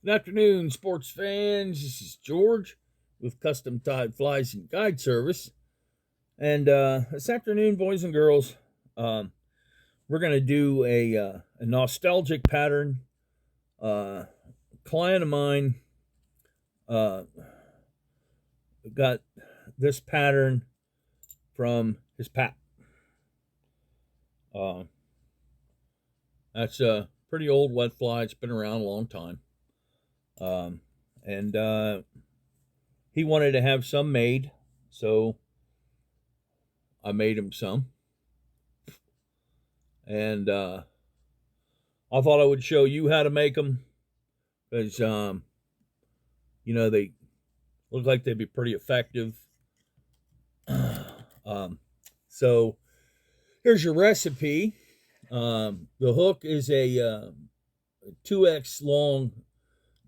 Good afternoon, sports fans. This is George with Custom Tied Flies and Guide Service. And this afternoon, boys and girls, we're going to do a nostalgic pattern. A client of mine uh, got this pattern from his pap. Uh, that's a pretty old wet fly. It's been around a long time. Um, and he wanted to have some made, so I made him some. And I thought I would show you how to make them because, they look like they'd be pretty effective. um, so here's your recipe. The hook is a 2x long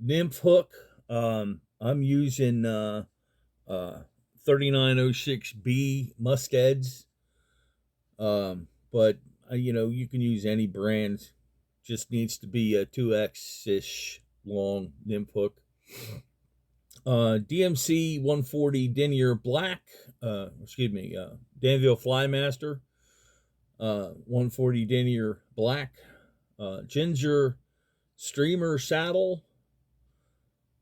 nymph hook. I'm using 3906B muskheads, but you can use any brand. Just needs to be a 2x ish long nymph hook. DMC 140 Denier Black, Danville Flymaster, 140 Denier Black, Ginger Streamer Saddle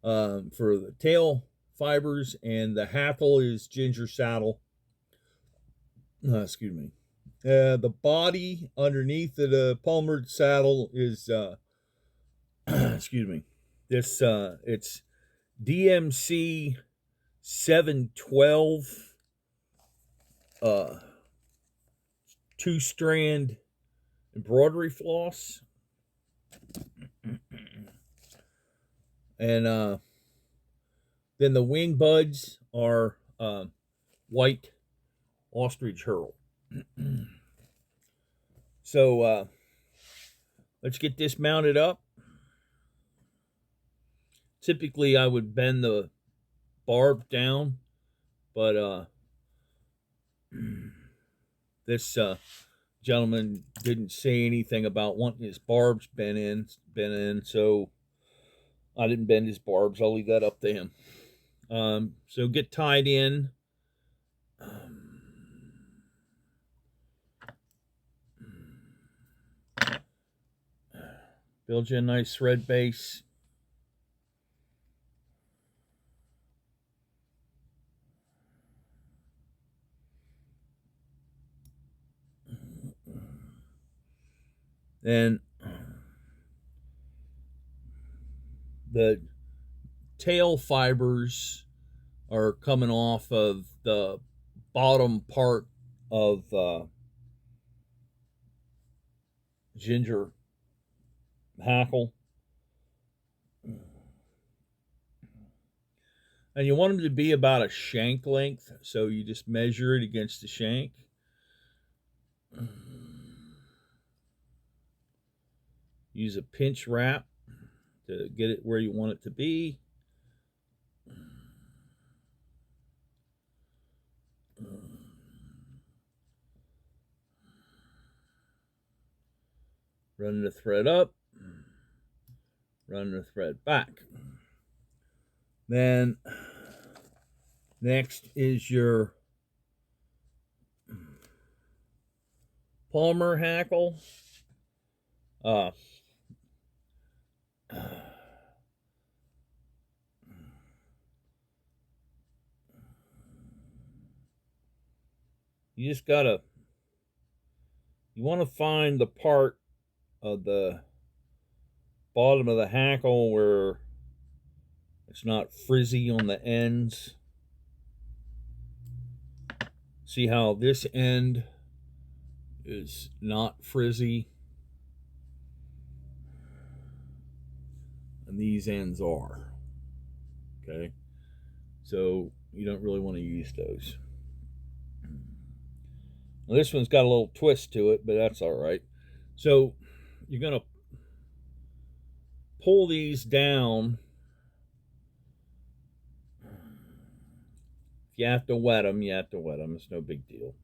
for the tail fibers, and the Hackle is Ginger Saddle. The body underneath the palmered saddle is it's DMC 712 two-strand embroidery floss. And then the wing buds are white ostrich herl. So let's get this mounted up. Typically, I would bend the barb down, but this gentleman didn't say anything about wanting his barbs bent in, so I didn't bend his barbs. I'll leave that up to him. So get tied in. Build you a nice thread base. Then the tail fibers are coming off of the bottom part of ginger hackle. And you want them to be about a shank length, so you just measure it against the shank. Use a pinch wrap to get it where you want it to be. Run the thread up, run the thread back. Then next is your palmer hackle. You just you want to find the part of the bottom of the hackle where it's not frizzy on the ends. See how this end is not frizzy, and these ends are. Okay, so you don't really want to use those. Now this one's got a little twist to it, but that's all right. So you're going to pull these down. If you have to wet them, you have to wet them. It's no big deal.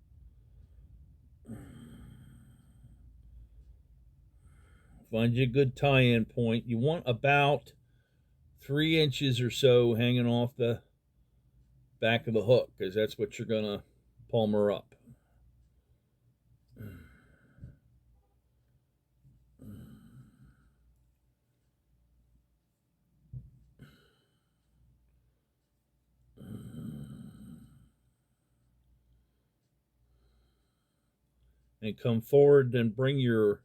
Find you a good tie-in point. You want about 3 inches or so hanging off the back of the hook, because that's what you're gonna palmer up. And come forward, then bring your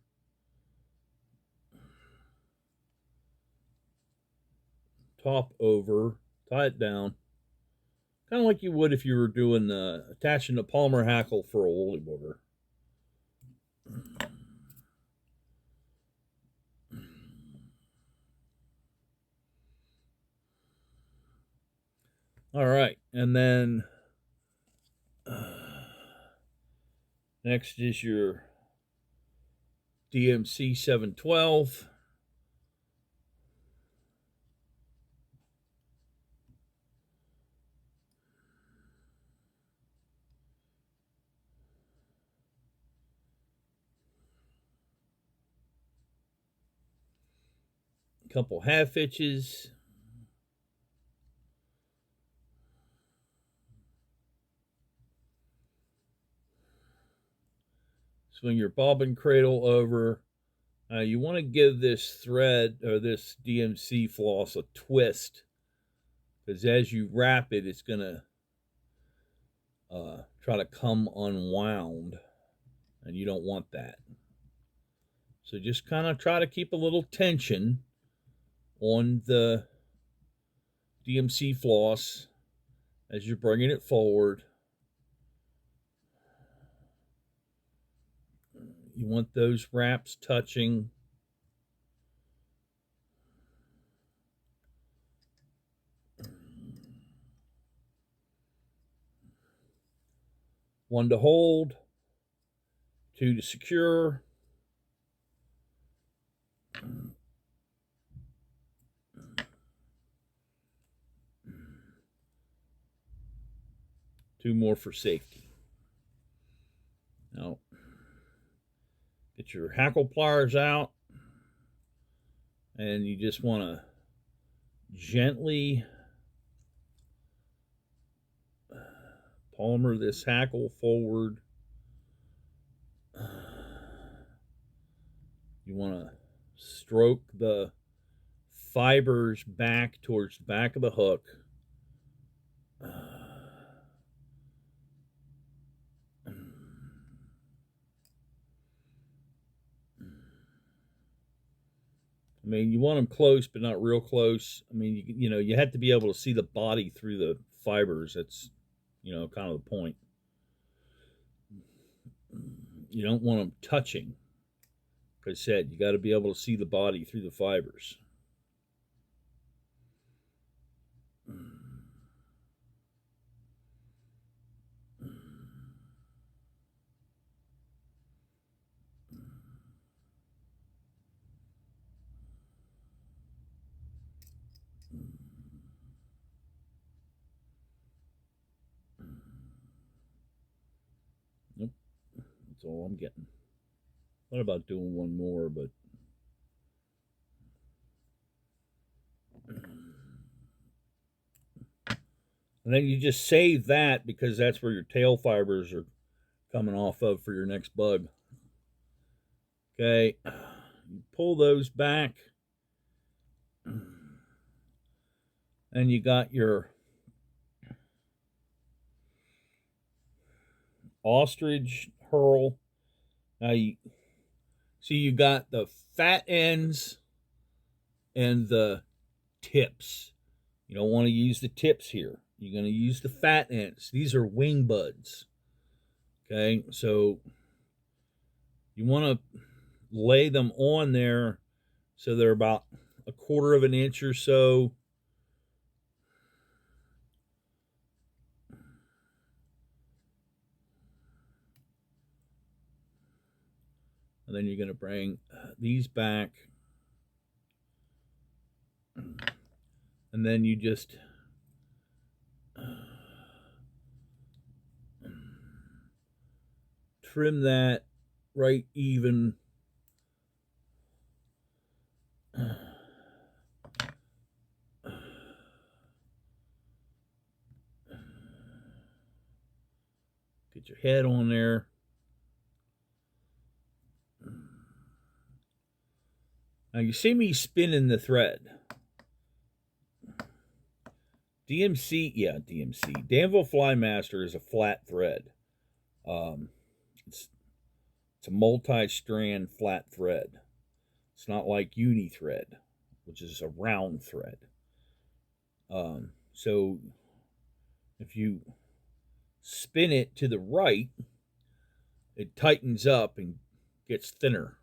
top over, tie it down, kind of like you would if you were doing attaching the palmer hackle for a woolly booger. All right, and then next is your DMC 712. A couple half hitches. Swing your bobbin cradle over. You want to give this thread or this DMC floss a twist, because as you wrap it, it's going to try to come unwound, and you don't want that. So just kind of try to keep a little tension on the DMC floss as you're bringing it forward. You want those wraps touching. One to hold, two to secure. Two more for safety. Now, get your hackle pliers out, and you just want to gently palmer this hackle forward. You want to stroke the fibers back towards the back of the hook. I mean, you want them close, but not real close. I mean, you have to be able to see the body through the fibers. That's, kind of the point. You don't want them touching. Like I said, you got to be able to see the body through the fibers. Nope, that's all I'm getting. Thought about doing one more, but and then you just save that, because that's where your tail fibers are coming off of for your next bug. Okay, you pull those back, and you got your ostrich herl. Now you see you got the fat ends and the tips. You don't want to use the tips here. You're going to use the fat ends. These are wing buds. Okay, so you want to lay them on there so they're about 1/4 of an inch or so. And then you're going to bring these back. And then you just trim that right even. Get your head on there. Now you see me spinning the thread. DMC. Danville Flymaster is a flat thread. It's a multi-strand flat thread. It's not like uni thread, which is a round thread. So if you spin it to the right, it tightens up and gets thinner.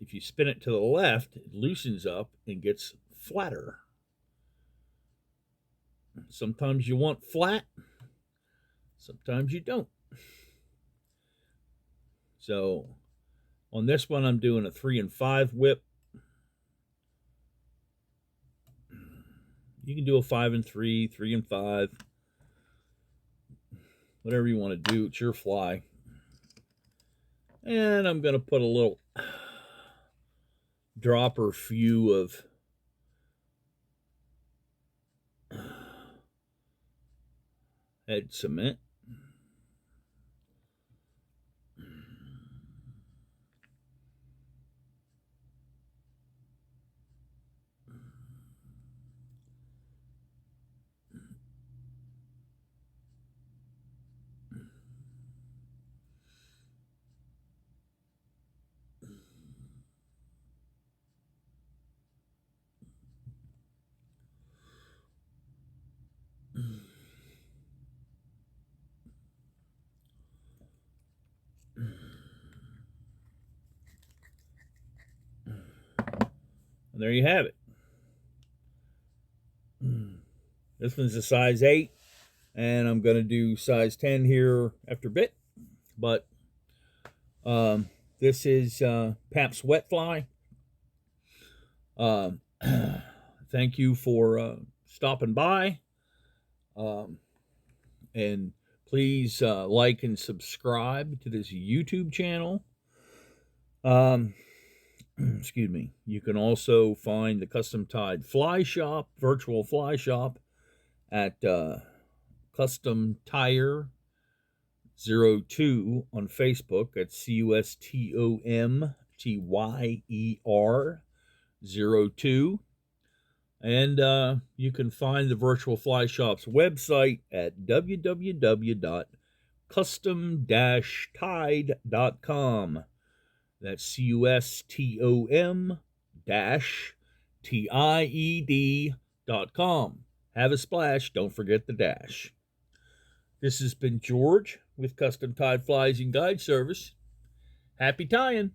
If you spin it to the left, it loosens up and gets flatter. Sometimes you want flat, sometimes you don't. So on this one, I'm doing a 3 and 5 whip. You can do a 5 and 3, 3 and 5. Whatever you want to do, it's your fly. And I'm going to put a little drop or few of head cement. And there you have it. This one's a size 8, and I'm going to do size 10 here after a bit. But this is Pap's Wet Fly. Thank you for stopping by. And please like and subscribe to this YouTube channel. Excuse me. You can also find the Custom Tied Fly Shop, virtual fly shop, at Custom Tire 02 on Facebook. That's CUSTOMTYER 02. And you can find the virtual fly shop's website at www.custom-tied.com. That's CUSTOM-TIED.com. Have a splash. Don't forget the dash. This has been George with Custom Tied Flies and Guide Service. Happy tying.